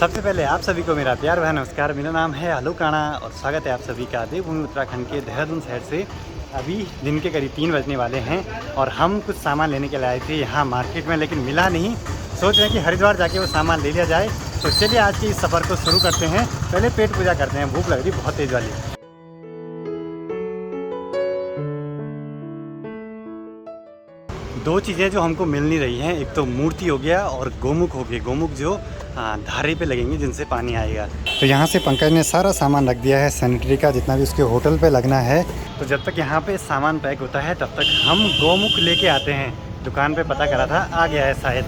सबसे पहले आप सभी को मेरा प्यार भरा नमस्कार। मेरा नाम है आलोक राणा और स्वागत है आप सभी का देवभूमि उत्तराखंड के देहरादून शहर से। अभी दिन के करीब 3 बजने वाले हैं और हम कुछ सामान लेने के लिए आए थे यहाँ मार्केट में, लेकिन मिला नहीं। सोच रहे हैं कि हरिद्वार जाके वो सामान ले लिया जाए। तो चलिए आज के इस सफ़र को शुरू करते हैं। पहले पेट पूजा करते हैं, भूख लग रही बहुत तेज़ वाली। दो चीज़ें जो हमको मिल नहीं रही हैं, एक तो मूर्ति हो गया और गोमुख हो गया। गोमुख जो धारे पे लगेंगे जिनसे पानी आएगा। तो यहाँ से पंकज ने सारा सामान रख दिया है सैनिटरी का, जितना भी उसके होटल पे लगना है। तो जब तक यहाँ पे सामान पैक होता है तब तक हम गोमुख लेके आते हैं। दुकान पे पता करा था, आ गया है शायद।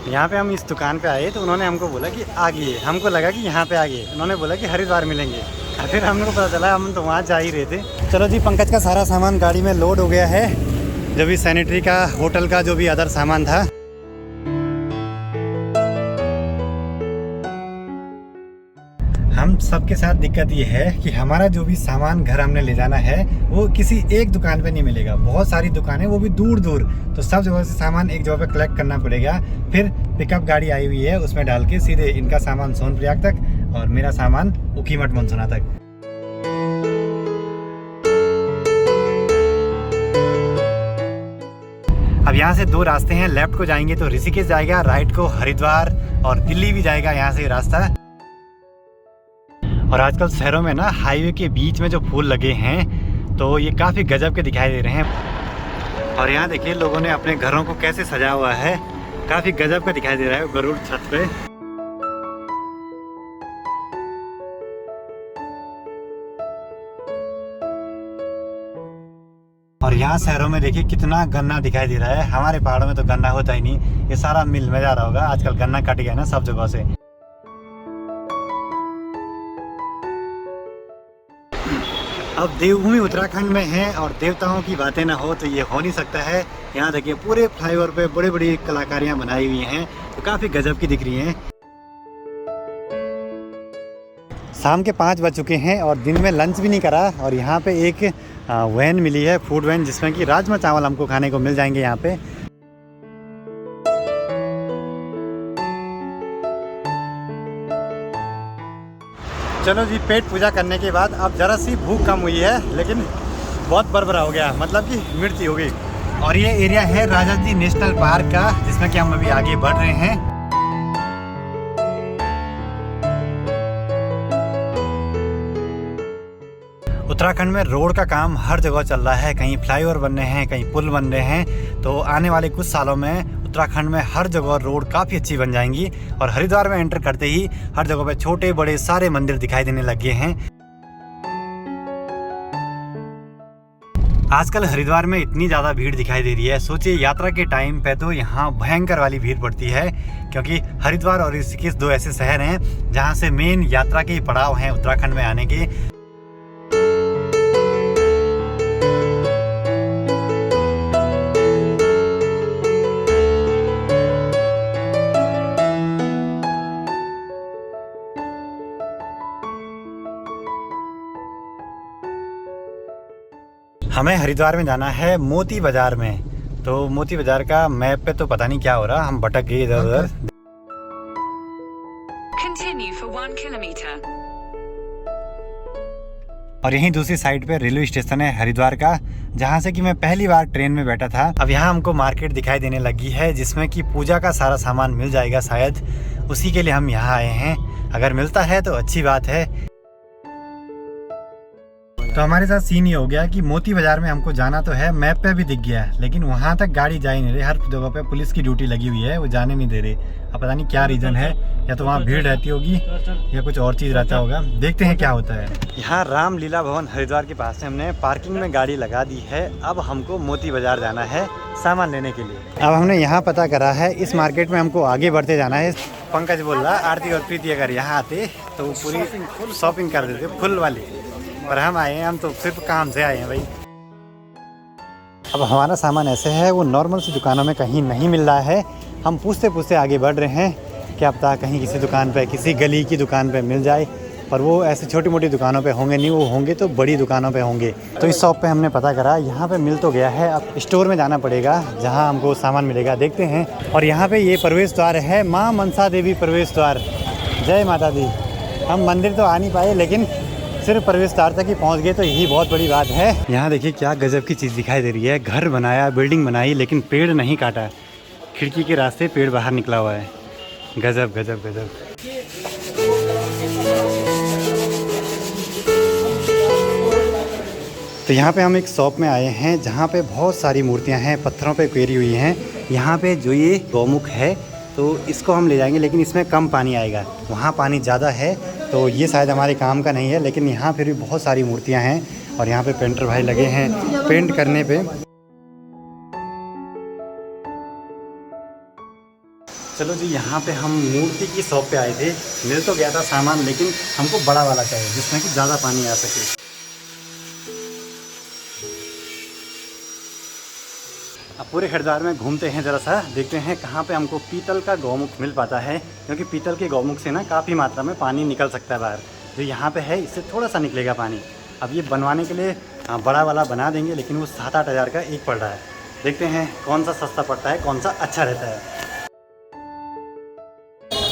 यहाँ पे हम इस दुकान पे आए तो उन्होंने हमको बोला कि आ गए। हमको लगा कि यहाँ पे आ गए, उन्होंने बोला कि हरिद्वार मिलेंगे। फिर हमको पता चला हम तो वहाँ जा ही रहे थे। चलो जी, पंकज का सारा सामान गाड़ी में लोड हो गया है, जो भी सैनिटरी का, होटल का, जो भी अदर सामान था। हम सबके साथ दिक्कत ये है कि हमारा जो भी सामान घर हमने ले जाना है वो किसी एक दुकान पे नहीं मिलेगा। बहुत सारी दुकानें, वो भी दूर दूर। तो सब जगह से सामान एक जगह पे कलेक्ट करना पड़ेगा। फिर पिकअप गाड़ी आई हुई है, उसमें डाल के सीधे इनका सामान सोनप्रयाग तक और मेरा सामान ऊखीमठ मनसोना तक। अब यहाँ से दो रास्ते हैं। लेफ्ट को जाएंगे तो ऋषिकेश जाएगा, राइट को हरिद्वार और दिल्ली भी जाएगा यहाँ से रास्ता। और आजकल शहरों में ना हाईवे के बीच में जो फूल लगे हैं तो ये काफ़ी गजब के दिखाई दे रहे हैं। और यहाँ देखिए लोगों ने अपने घरों को कैसे सजाया हुआ है, काफ़ी गजब का दिखाई दे रहा है गरुड़ छत पे। और यहाँ शहरों में देखिए कितना गन्ना दिखाई दे रहा है। हमारे पहाड़ों में तो गन्ना होता ही नहीं, ये सारा मिल में जा रहा होगा। आजकल गन्ना कट गया ना सब जगह से। अब देवभूमि उत्तराखंड में है और देवताओं की बातें ना हो तो ये हो नहीं सकता है। यहाँ देखिए पूरे फ्लाईओवर पे बड़ी बड़ी कलाकारियाँ बनाई हुई हैं, तो काफ़ी गजब की दिख रही हैं। शाम के 5 बज चुके हैं और दिन में लंच भी नहीं करा। और यहाँ पे एक वैन मिली है, फूड वैन, जिसमें कि राजमा चावल हमको खाने को मिल जाएंगे यहाँ पे। चलो जी, पेट पूजा करने के बाद अब ज़रा सी भूख कम हुई है, लेकिन बहुत बरबरा हो गया, मतलब कि मृत्यु हो गई। और ये एरिया है राजाजी नेशनल पार्क का, जिसमें कि हम अभी आगे बढ़ रहे हैं। उत्तराखंड में रोड का काम हर जगह चल रहा है, कहीं फ्लाईओवर बन रहे हैं, कहीं पुल बन रहे हैं। तो आने वाले कुछ सालों में उत्तराखंड में हर जगह रोड काफ़ी अच्छी बन जाएंगी। और हरिद्वार में एंटर करते ही हर जगह पे छोटे बड़े सारे मंदिर दिखाई देने लगे हैं। आजकल हरिद्वार में इतनी ज़्यादा भीड़ दिखाई दे रही है, सोचिए यात्रा के टाइम पे तो यहाँ भयंकर वाली भीड़ पड़ती है। क्योंकि हरिद्वार और ऋषिकेश दो ऐसे शहर हैं जहाँ से मेन यात्रा के पड़ाव हैं उत्तराखंड में आने के। हमें हरिद्वार में जाना है मोती बाजार में। तो मोती बाजार का मैप पे तो पता नहीं क्या हो रहा, हम भटक गए इधर उधर। और यहीं दूसरी साइड पे रेलवे स्टेशन है हरिद्वार का, जहाँ से कि मैं पहली बार ट्रेन में बैठा था। अब यहाँ हमको मार्केट दिखाई देने लगी है, जिसमें कि पूजा का सारा सामान मिल जाएगा शायद। उसी के लिए हम यहाँ आए हैं। अगर मिलता है तो अच्छी बात है। तो हमारे साथ सीन ये हो गया कि मोती बाजार में हमको जाना तो है, मैप पे भी दिख गया है, लेकिन वहाँ तक गाड़ी जा ही नहीं रही। हर जगह पे पुलिस की ड्यूटी लगी हुई है, वो जाने नहीं दे रही। अब पता नहीं क्या रीज़न है, या तो वहाँ भीड़ रहती होगी या कुछ और चीज़ रहता होगा। देखते हैं क्या होता है। यहाँ रामलीला भवन हरिद्वार के पास से हमने पार्किंग में गाड़ी लगा दी है। अब हमको मोती बाजार जाना है सामान लेने के लिए। अब हमने यहाँ पता करा है, इस मार्केट में हमको आगे बढ़ते जाना है। पंकज बोल रहा आरती और प्रीति अगर यहाँ आते तो वो पूरी फुल शॉपिंग कर देते, फुल वाली। और हम आए हैं, हम तो सिर्फ काम से आए हैं भाई। अब हमारा सामान ऐसे है, वो नॉर्मल सी दुकानों में कहीं नहीं मिल रहा है। हम पूछते पूछते आगे बढ़ रहे हैं, क्या पता कहीं किसी दुकान पे, किसी गली की दुकान पे मिल जाए। पर वो ऐसे छोटी मोटी दुकानों पे होंगे नहीं, वो होंगे तो बड़ी दुकानों पे होंगे। तो इस शॉप पे हमने पता करा, यहाँ पे मिल तो गया है, अब स्टोर में जाना पड़ेगा जहाँ हमको सामान मिलेगा, देखते हैं। और यहाँ पे ये प्रवेश द्वार है, माँ मनसा देवी प्रवेश द्वार। जय माता दी। हम मंदिर तो आ नहीं पाए लेकिन सिर्फ प्रवेश द्वार तक ही पहुँच गए, तो यही बहुत बड़ी बात है। यहाँ देखिए क्या गजब की चीज़ दिखाई दे रही है। घर बनाया, बिल्डिंग बनाई, लेकिन पेड़ नहीं काटा। खिड़की के रास्ते पेड़ बाहर निकला हुआ है। गजब गजब गजब। तो यहाँ पे हम एक शॉप में आए हैं जहाँ पे बहुत सारी मूर्तियाँ हैं, पत्थरों पे उकेरी हुई हैं। यहाँ पे जो ये गौमुख है तो इसको हम ले जाएंगे, लेकिन इसमें कम पानी आएगा, वहाँ पानी ज़्यादा है, तो ये शायद हमारे काम का नहीं है। लेकिन यहाँ फिर भी बहुत सारी मूर्तियाँ हैं और यहाँ पे पेंटर भाई लगे हैं पेंट करने पे। चलो जी, यहाँ पे हम मूर्ति की शॉप पे आए थे। मिल तो गया था सामान, लेकिन हमको बड़ा वाला चाहिए जिसमें कि ज़्यादा पानी आ सके। अब पूरे हरिद्वार में घूमते हैं, ज़रा सा देखते हैं कहाँ पे हमको पीतल का गौमुख मिल पाता है, क्योंकि पीतल के गौमुख से ना काफ़ी मात्रा में पानी निकल सकता है बाहर। जो यहाँ पे है इससे थोड़ा सा निकलेगा पानी। अब ये बनवाने के लिए बड़ा वाला बना देंगे, लेकिन वो 7-8 हज़ार का एक पड़ रहा है। देखते हैं कौन सा सस्ता पड़ता है, कौन सा अच्छा रहता है।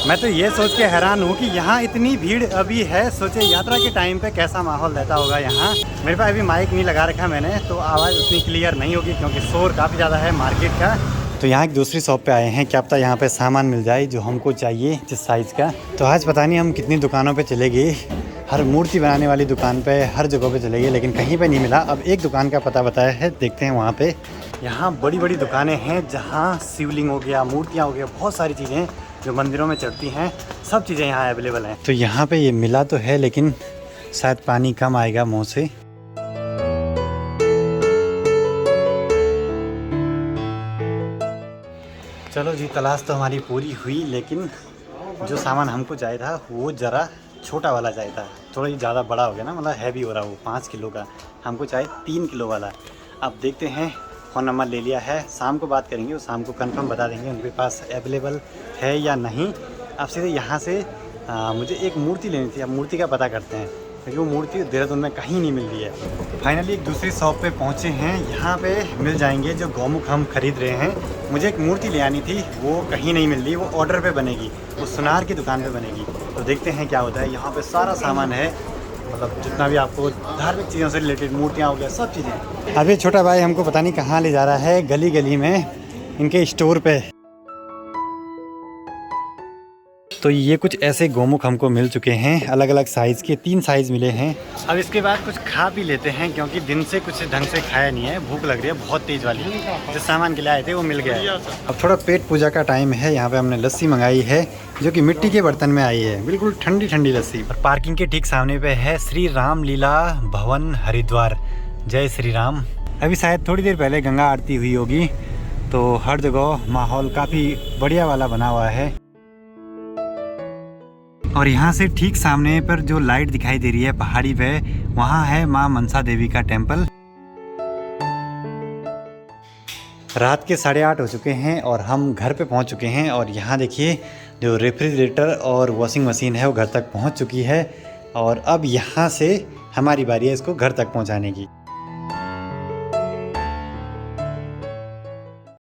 मैं तो ये सोच के हैरान हूँ कि यहाँ इतनी भीड़ अभी है। सोचे यात्रा के टाइम पे कैसा माहौल रहता होगा यहाँ। मेरे पास अभी माइक नहीं लगा रखा मैंने, तो आवाज़ उतनी क्लियर नहीं होगी क्योंकि शोर काफ़ी ज़्यादा है मार्केट का। तो यहाँ एक दूसरी शॉप पे आए हैं, क्या पता यहाँ पे सामान मिल जाए जो हमको चाहिए जिस साइज़ का। तो आज पता नहीं हम कितनी दुकानों पे चले गए, हर मूर्ति बनाने वाली दुकान पे, हर जगह पे चले गए, लेकिन कहीं पे नहीं मिला। अब एक दुकान का पता बताया है, देखते हैं वहाँ पे। यहाँ बड़ी बड़ी दुकानें हैं जहाँ शिवलिंग हो गया, मूर्तियाँ हो गया, बहुत सारी चीज़ें जो मंदिरों में चढ़ती हैं, सब चीज़ें यहाँ अवेलेबल हैं। तो यहाँ पे ये मिला तो है, लेकिन शायद पानी कम आएगा मुँह से। चलो जी, तलाश तो हमारी पूरी हुई, लेकिन जो सामान हमको चाहिए था वो ज़रा छोटा वाला चाहिए था। थोड़ा ही ज़्यादा बड़ा हो गया ना, मतलब हैवी हो रहा वो 5 किलो का। हमको चाहिए 3 किलो वाला। अब देखते हैं, फ़ोन नंबर ले लिया है, शाम को बात करेंगे, वो शाम को कंफर्म बता देंगे उनके पास अवेलेबल है या नहीं। अब सीधे यहाँ से मुझे एक मूर्ति लेनी थी। अब मूर्ति का पता करते हैं, क्योंकि वो मूर्ति देहरादून में कहीं नहीं मिल रही है। फाइनली एक दूसरी शॉप पे पहुँचे हैं, यहाँ पे मिल जाएंगे जो गौमुख हम खरीद रहे हैं। मुझे एक मूर्ति ले आनी थी, वो कहीं नहीं मिल रही, वो ऑर्डर पे बनेगी, वो सुनार की दुकान पे बनेगी। तो देखते हैं क्या होता है। यहाँ पे सारा सामान है, मतलब जितना भी आपको धार्मिक चीज़ों से रिलेटेड, मूर्तियाँ हो गया, सब चीज़ें। अभी छोटा भाई हमको पता नहीं कहाँ ले जा रहा है, गली गली में इनके स्टोर पे। तो ये कुछ ऐसे गौमुख हमको मिल चुके हैं, अलग अलग साइज़ के, 3 साइज़ मिले हैं। अब इसके बाद कुछ खा भी लेते हैं, क्योंकि दिन से कुछ ढंग से खाया नहीं है, भूख लग रही है बहुत तेज़ वाली। जिस सामान के लिए आए थे वो मिल गया। अब थोड़ा पेट पूजा का टाइम है। यहाँ पे हमने लस्सी मंगाई है, जो कि मिट्टी के बर्तन में आई है, बिल्कुल ठंडी ठंडी लस्सी। और पार्किंग के ठीक सामने पे है श्री राम लीला भवन हरिद्वार। जय श्री राम। अभी शायद थोड़ी देर पहले गंगा आरती हुई होगी, तो हर जगह माहौल काफ़ी बढ़िया वाला बना हुआ है। और यहाँ से ठीक सामने पर जो लाइट दिखाई दे रही है पहाड़ी पे, वहाँ है माँ मनसा देवी का टेम्पल। रात के 8:30 हो चुके हैं और हम घर पे पहुँच चुके हैं। और यहाँ देखिए जो रेफ्रिजरेटर और वॉशिंग मशीन है वो घर तक पहुँच चुकी है, और अब यहाँ से हमारी बारी है इसको घर तक पहुँचाने की।